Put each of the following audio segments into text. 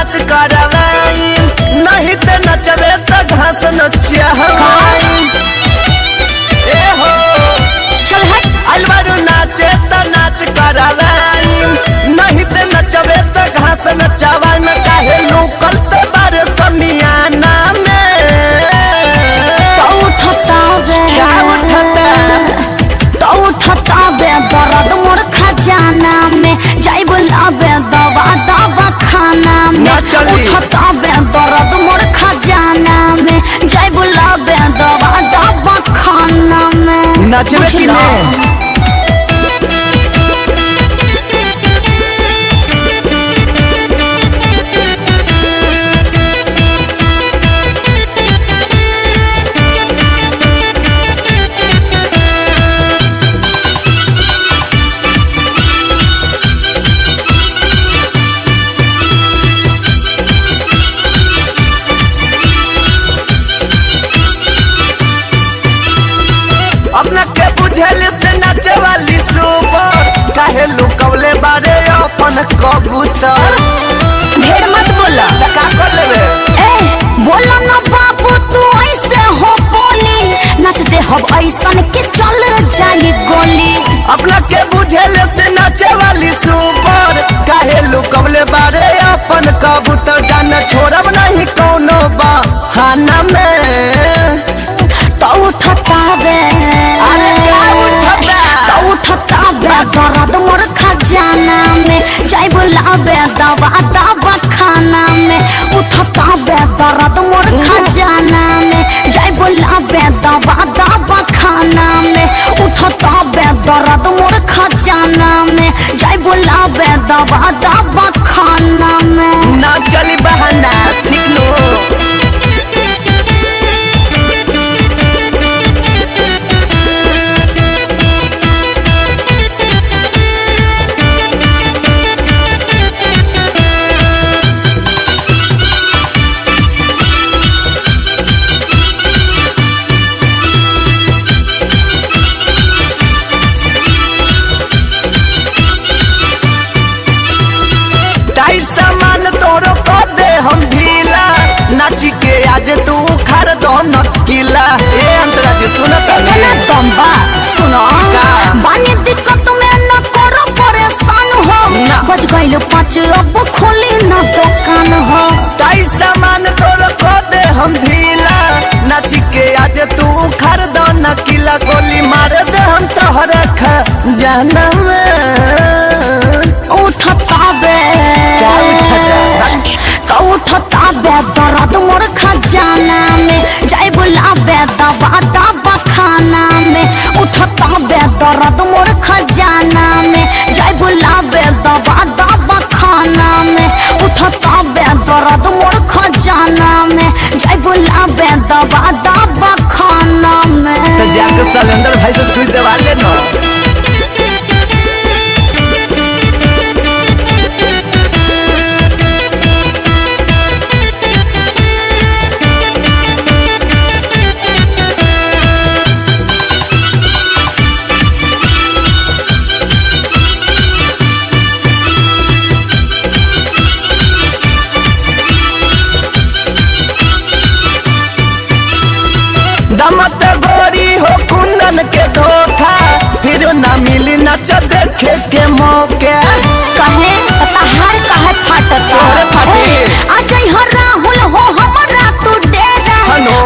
नाच करवाई नहीं तो नचबे तो घास नचाई ए हो चल हट अलवारू नाचे तो नाच करवाई नहीं तो नचबे तो घास नचावाई में काहे लुकल तो बारे समियाना में तो उठता बे क्या उठता उठता बे दर्द मोर खजाना में जाई बुलाबे दवा दवा खाना में उठता बे दर्द मोर खजाना में जाई बुलाबे दवा दवा खाना में नचबे की नहीं अपना के बुझल से नाचे वाली सुपर काहे लुकवले बारे अपन कबूतर ढेर मत बोला का कर लेबे ए बोला ना बाबू तू ऐसे हो बोली नच दे हम ऐसन के चल जाई गोली अपना के बुझल से नाचे वाली सुपर काहे लुकवले बारे अपन कबूतर जान छोड़ब नहीं कोनो बहाना में तो उठता बे अरे क्या उठता तो उठता बे दर्द मोर खजाना में जाई बुलाबे दवा दवा खाना में उठता बे दर्द मोर खजाना में जाई बुलाबे दवा दवा खाना में उठता बे दर्द मोर खजाना में जाई बुलाबे दवा दवा खाना में ना चली बहाना ठीक नो सामान तोरो को दे हम ढीला नाची के आज तू खर दो नकीला ए अंतरा जी सुनत ना तंबा सुनो बानी दिक्कत में न करो परेशान हो बज गइल 5 अब खोली ना दुकान हो ताई सामान तोरो को दे हम ढीला नाची के आज तू खर दो नकीला गोली मार दे हम तोहरा खजाना में उठता बे तो उठता बे दर्द मोर खजाना में जाई बुलाबे दवा दवा खाना में उठता बे दर्द मोर खजाना में जाई बुलाबे दवा दवा खाना में उठता बे दर्द मोर खजाना में जाई बुलाबे दवा दवा खाना में तो जाके सलेंदर भाई से सुई दवा ले ना दमत गोरी हो कुंदन के धोखा फिर ना मिली नच देखे के मौके कहे तहार कहे फाटता आज हो राहुल हो हमरा तू डेरा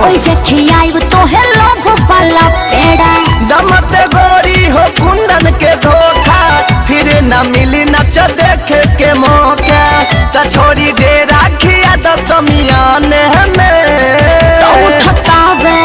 ओई जे खियाइब तोहे लोभ वाला पेड़ा दमत गोरी हो कुंदन के धोखा फिर ना मिली नच देखे के मौके त छोड़ी डेरा खिया दसमियान में उठता बे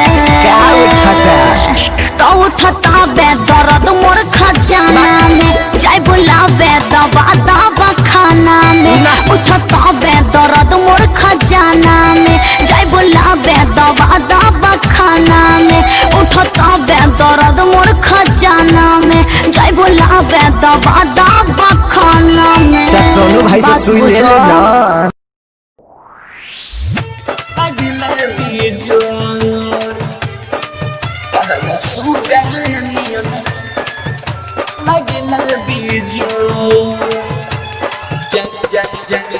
तो उठता बे दर्द मोर खजाना में जाई बुलाबे दवा दवा खाना में उठता बे दर्द मोर खजाना में जाई बुलाबे दवा दवा खाना में उठता बे दर्द मोर खजाना में जाई बुलाबे दवा दवा खाना में सोनू भाई से सुई ले लेना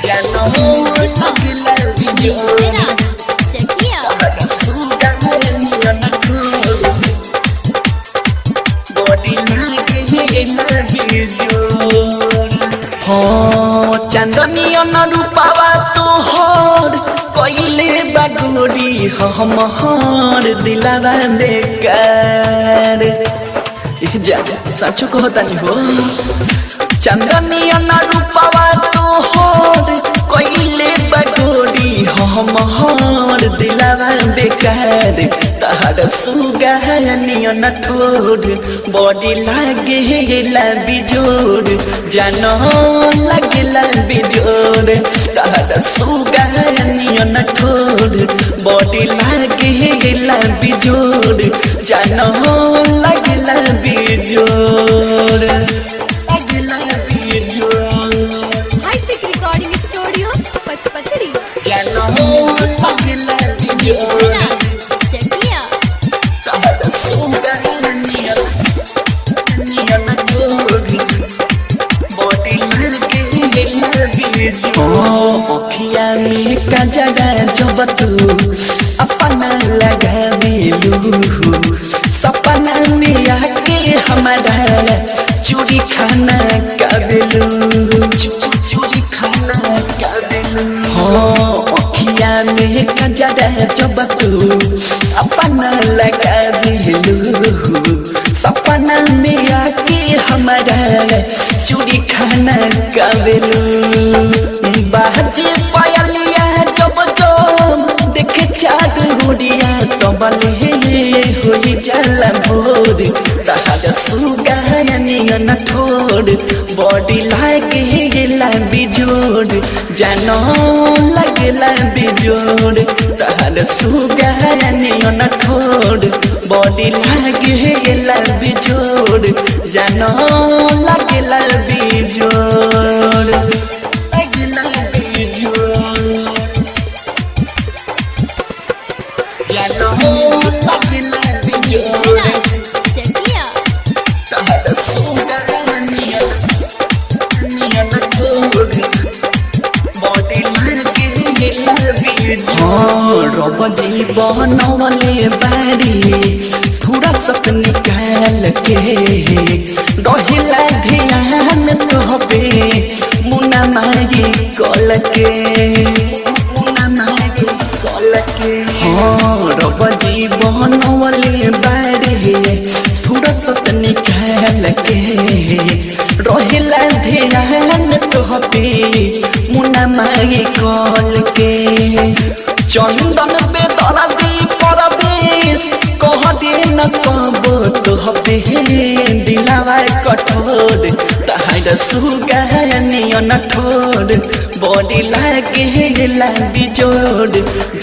Jangan विराज चकिया चांदनिया न रूपावा तोहर कइले बागोरी हमहर दिलावा बेकार जा सचो कहतानी हो चांदनिया न रूपावा तोहर कइले बागोरी हमहर दिलावा बेकार तहर सुगानिया न ठोर बॉडी लागेला बिजोर जानो लागेला बिजोर तहर सुगानिया न ठोर बॉडी लागेला बिजोर जानो लागेला बिजोर लागेला बिजोर हाईटेक रिकॉर्डिंग स्टूडियो पचपकड़ी जानो लागेला बिजोर विराज चकिया ओखिया में कजरा जब तू अपना लगावेलू सपना में आके हमारा चूड़ी खाना काबेलू चूड़ी खाना काबेलू ओखिया में कजरा जब तू अपना लगावेलू सपना में आके हमारा चूड़ी खाना काबेलू बाजे पायलिया जब जब देखे चाँद गुड़िया तबले होई जाला भोर तहर सुगानिया न ठोर बॉडी लागेला बिजोर जानो लागेला बिजोर तहर सुगानिया न ठोर बॉडी लागेला बिजोर जानो लागेला बिजोर विराज चकिया रब जीवन वाले बारी थोड़ा सक निकाल के रहिला ध्यान तोहबे मुना मारी कल के मुना मारी कल के रब जीवन वाले बारी थोड़ा सक निकाल के रहिला ध्यान तोहबे मुना मारी कल के चंदन पे दरदी परवेश कह दे न कबो तोहबे दिलावा कठोर तहर सुगानिया न ठोर बॉडी लागेला बिजोर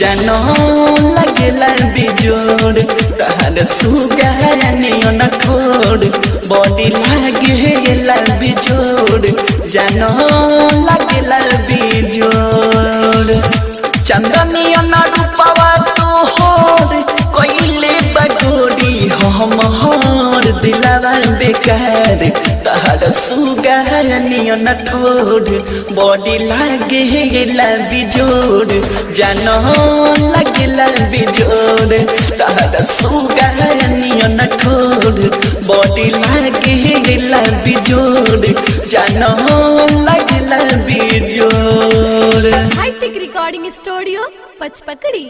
जानो लागेला बिजोर तहर सुगानिया न ठोर बॉडी लागेला बिजोर जानो लागेला बिजोर चंदनिया न रूपावा तोहर कइले बागोरी हमहर दिलावा बेकार तहर सुगानिया न ठोर बॉडी लागेला बिजोर जानो लागेला बिजोर तहर सुगानिया न ठोर बॉडी लागेला बिजोर जानो लागेला बिजोर हाईटेक रिकॉर्डिंग स्टूडियो पचपकड़ी।